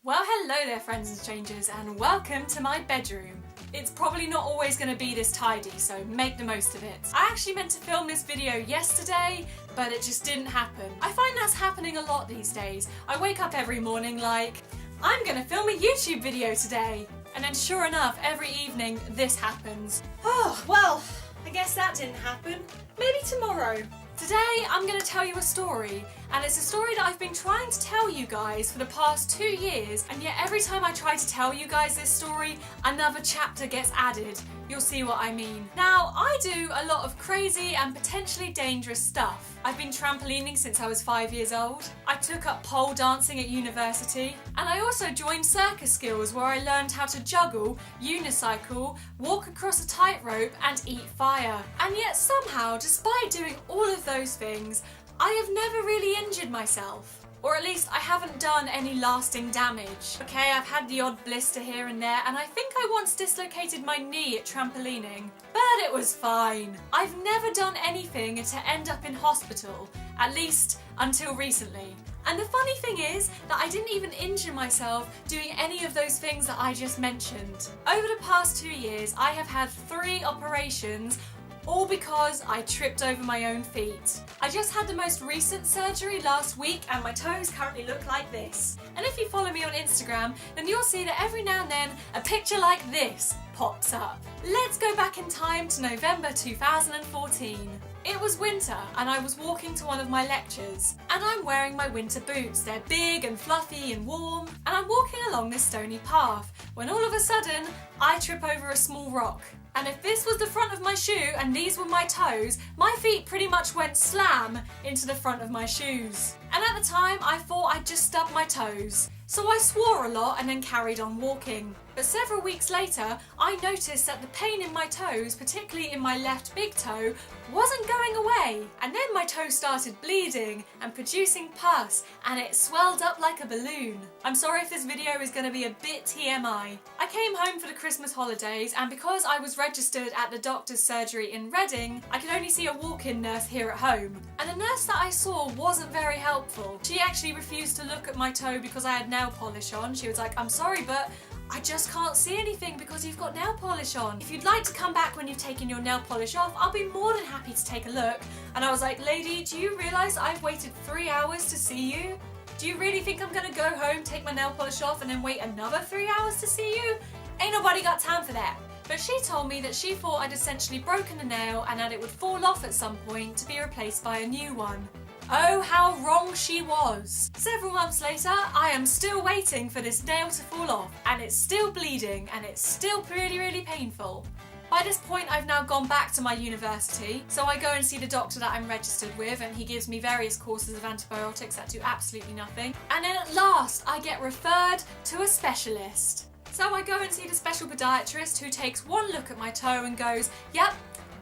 Well, hello there friends and strangers, and welcome to my bedroom. It's probably not always going to be this tidy, so make the most of it. I actually meant to film this video yesterday, but it just didn't happen. I find that's happening a lot these days. I wake up every morning like, I'm going to film a YouTube video today. And then sure enough, every evening this happens. Oh, well, I guess that didn't happen. Maybe tomorrow. Today I'm going to tell you a story, and it's a story that I've been trying to tell you guys for the past 2 years, and yet every time I try to tell you guys this story, another chapter gets added. You'll see what I mean. Now, I do a lot of crazy and potentially dangerous stuff. I've been trampolining since I was 5 years old. I took up pole dancing at university, and I also joined circus skills where I learned how to juggle, unicycle, walk across a tightrope and eat fire. And yet somehow, despite doing all of those things, I have never really injured myself. Or at least I haven't done any lasting damage. Okay, I've had the odd blister here and there, and I think I once dislocated my knee at trampolining, but it was fine. I've never done anything to end up in hospital, at least until recently. And the funny thing is that I didn't even injure myself doing any of those things that I just mentioned. Over the past 2 years, I have had 3 operations, all because I tripped over my own feet. I just had the most recent surgery last week and my toes currently look like this. And if you follow me on Instagram, then you'll see that every now and then a picture like this pops up. Let's go back in time to November 2014. It was winter and I was walking to one of my lectures, and I'm wearing my winter boots. They're big and fluffy and warm, and I'm walking along this stony path when all of a sudden I trip over a small rock. And if this was the front of my shoe and these were my toes, my feet pretty much went slam into the front of my shoes. And at the time I thought I'd just stubbed my toes. So I swore a lot and then carried on walking. But several weeks later, I noticed that the pain in my toes, particularly in my left big toe, wasn't going away. And then my toe started bleeding and producing pus, and it swelled up like a balloon. I'm sorry if this video is going to be a bit TMI. I came home for the Christmas holidays, and because I was registered at the doctor's surgery in Reading, I could only see a walk-in nurse here at home. And the nurse that I saw wasn't very helpful. She actually refused to look at my toe because I had nail polish on. She was like, I'm sorry, but I just can't see anything because you've got nail polish on. If you'd like to come back when you've taken your nail polish off, I'll be more than happy to take a look. And I was like, lady, do you realise I've waited 3 hours to see you? Do you really think I'm going to go home, take my nail polish off and then wait another 3 hours to see you? Ain't nobody got time for that. But she told me that she thought I'd essentially broken the nail and that it would fall off at some point to be replaced by a new one. Oh, how wrong she was. Several months later, I am still waiting for this nail to fall off, and it's still bleeding, and it's still really painful. By this point, I've now gone back to my university, so I go and see the doctor that I'm registered with, and he gives me various courses of antibiotics that do absolutely nothing. And then at last, I get referred to a specialist. So I go and see the special podiatrist, who takes one look at my toe and goes, yep,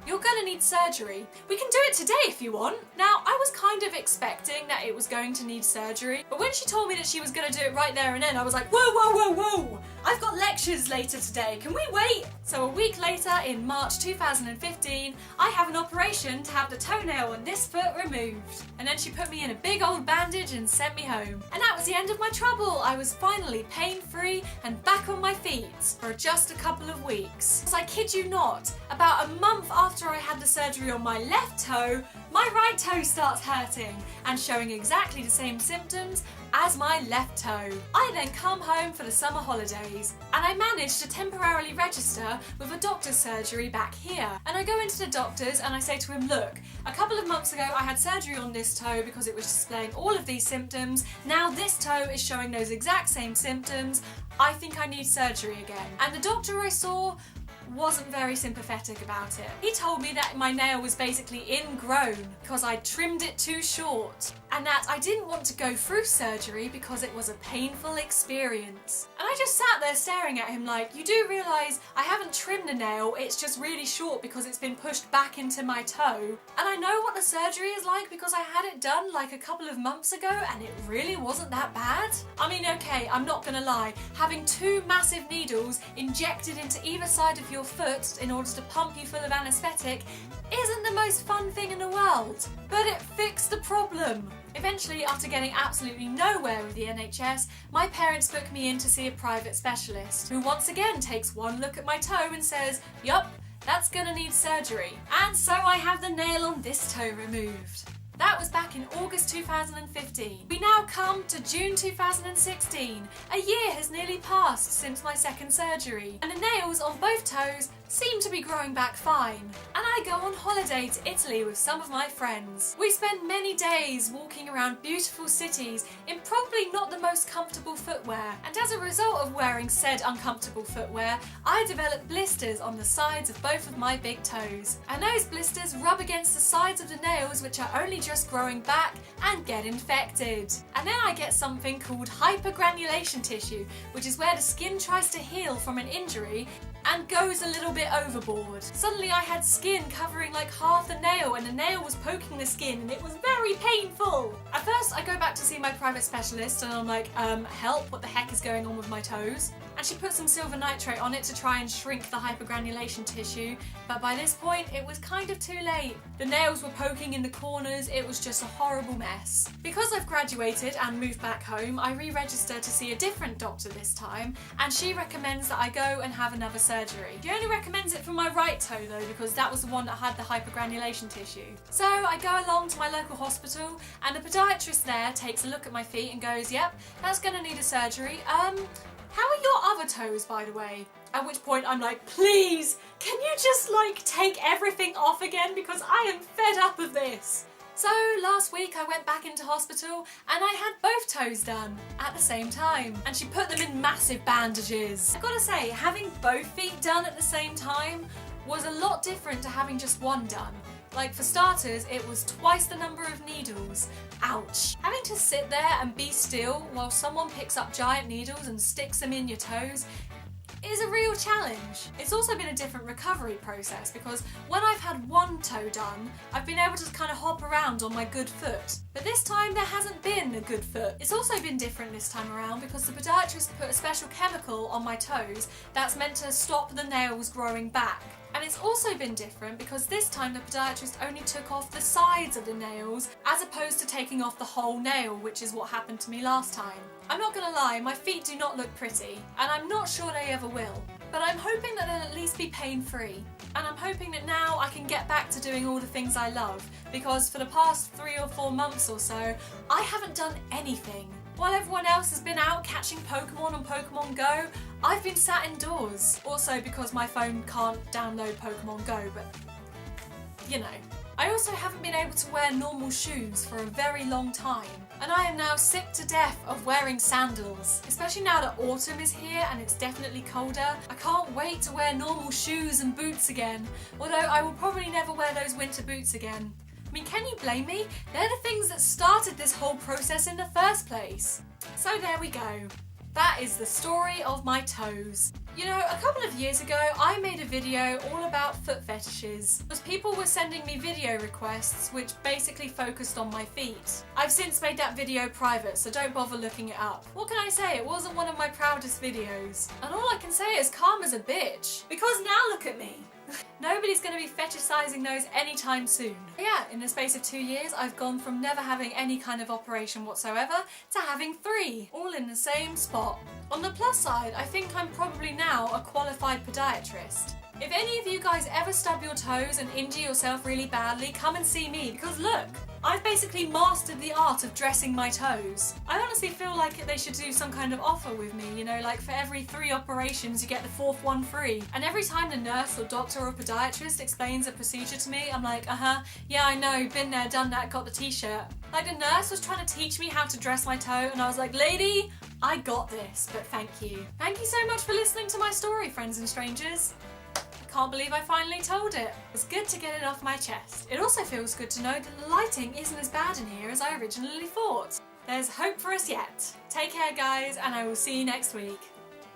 you're gonna need surgery. We can do it today if you want. Now, I was kind of expecting that it was going to need surgery, but when she told me that she was gonna do it right there and then, I was like, whoa! I've got lectures later today, can we wait? So a week later, in March 2015, I have an operation to have the toenail on this foot removed. And then she put me in a big old bandage and sent me home. And that was the end of my trouble. I was finally pain-free and back on my feet for just a couple of weeks. As I kid you not, about a month after I had the surgery on my left toe, my right toe starts hurting and showing exactly the same symptoms as my left toe. I then come home for the summer holidays, and I managed to temporarily register with a doctor's surgery back here. And I go into the doctor's and I say to him, look, a couple of months ago I had surgery on this toe because it was displaying all of these symptoms. Now this toe is showing those exact same symptoms. I think I need surgery again. And the doctor I saw wasn't very sympathetic about it. He told me that my nail was basically ingrown because I trimmed it too short, and that I didn't want to go through surgery because it was a painful experience. And I just sat there staring at him like, you do realise I haven't trimmed the nail, it's just really short because it's been pushed back into my toe. And I know what the surgery is like because I had it done like a couple of months ago and it really wasn't that bad. I mean, okay, I'm not gonna lie, having 2 massive needles injected into either side of your your foot in order to pump you full of anaesthetic isn't the most fun thing in the world, but it fixed the problem. Eventually, after getting absolutely nowhere with the NHS, my parents booked me in to see a private specialist, who once again takes one look at my toe and says, "Yup, that's gonna need surgery." And so I have the nail on this toe removed. That was back in August 2015. We now come to June 2016. A year has nearly passed since my second surgery, and the nails on both toes seem to be growing back fine. And I go on holiday to Italy with some of my friends. We spend many days walking around beautiful cities in probably not the most comfortable footwear, and as a result of wearing said uncomfortable footwear, I developed blisters on the sides of both of my big toes. And those blisters rub against the sides of the nails, which are only just growing back, and get infected. And then I get something called hypergranulation tissue, which is where the skin tries to heal from an injury and goes a little bit overboard. Suddenly I had skin covering like half the nail, and the nail was poking the skin, and it was very painful. At first I go back to see my private specialist and I'm like, help, what the heck is going on with my toes? And she put some silver nitrate on it to try and shrink the hypergranulation tissue, but by this point it was kind of too late. The nails were poking in the corners, it was just a horrible mess. Because I've graduated and moved back home, I re-register to see a different doctor this time, and she recommends that I go and have another surgery. She only recommends it for my right toe though, because that was the one that had the hypergranulation tissue. So I go along to my local hospital, and the podiatrist there takes a look at my feet and goes, "Yep, that's gonna need a surgery. How are your other toes, by the way?" At which point I'm like, please, can you just like take everything off again, because I am fed up of this. So last week I went back into hospital and I had both toes done at the same time, and she put them in massive bandages. I've got to say, having both feet done at the same time was a lot different to having just one done. Like, for starters, it was twice the number of needles. Ouch. Having to sit there and be still while someone picks up giant needles and sticks them in your toes is a real challenge. It's also been a different recovery process, because when I've had one toe done, I've been able to kind of hop around on my good foot. But this time there hasn't been a good foot. It's also been different this time around because the podiatrist put a special chemical on my toes that's meant to stop the nails growing back. And it's also been different because this time the podiatrist only took off the sides of the nails as opposed to taking off the whole nail, which is what happened to me last time. I'm not gonna lie, my feet do not look pretty, and I'm not sure they ever will. But I'm hoping that they'll at least be pain-free. And I'm hoping that now I can get back to doing all the things I love, because for the past 3 or 4 months or so, I haven't done anything. While everyone else has been out catching Pokemon on Pokemon Go, I've been sat indoors. Also because my phone can't download Pokemon Go, but you know. I also haven't been able to wear normal shoes for a very long time, and I am now sick to death of wearing sandals. Especially now that autumn is here and it's definitely colder, I can't wait to wear normal shoes and boots again, although I will probably never wear those winter boots again. I mean, can you blame me? They're the things that started this whole process in the first place. So there we go. That is the story of my toes. You know, a couple of years ago I made a video all about foot fetishes, because people were sending me video requests which basically focused on my feet. I've since made that video private, so don't bother looking it up. What can I say? It wasn't one of my proudest videos. And all I can say is karma's a bitch, because now look at me. Nobody's going to be fetishizing those anytime soon. Yeah, in the space of 2 years, I've gone from never having any kind of operation whatsoever to having 3, all in the same spot. On the plus side, I think I'm probably now a qualified podiatrist. If any of you guys ever stub your toes and injure yourself really badly, come and see me, because look, I've basically mastered the art of dressing my toes. I honestly feel like they should do some kind of offer with me, you know, like for every 3 operations you get the 4th one free. And every time the nurse or doctor or podiatrist explains a procedure to me, I'm like, yeah I know, been there, done that, got the t-shirt. Like the nurse was trying to teach me how to dress my toe and I was like, lady, I got this, but thank you. Thank you so much for listening to my story, friends and strangers. Can't believe I finally told it. It's good to get it off my chest. It also feels good to know that the lighting isn't as bad in here as I originally thought. There's hope for us yet. Take care guys, and I will see you next week.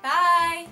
Bye!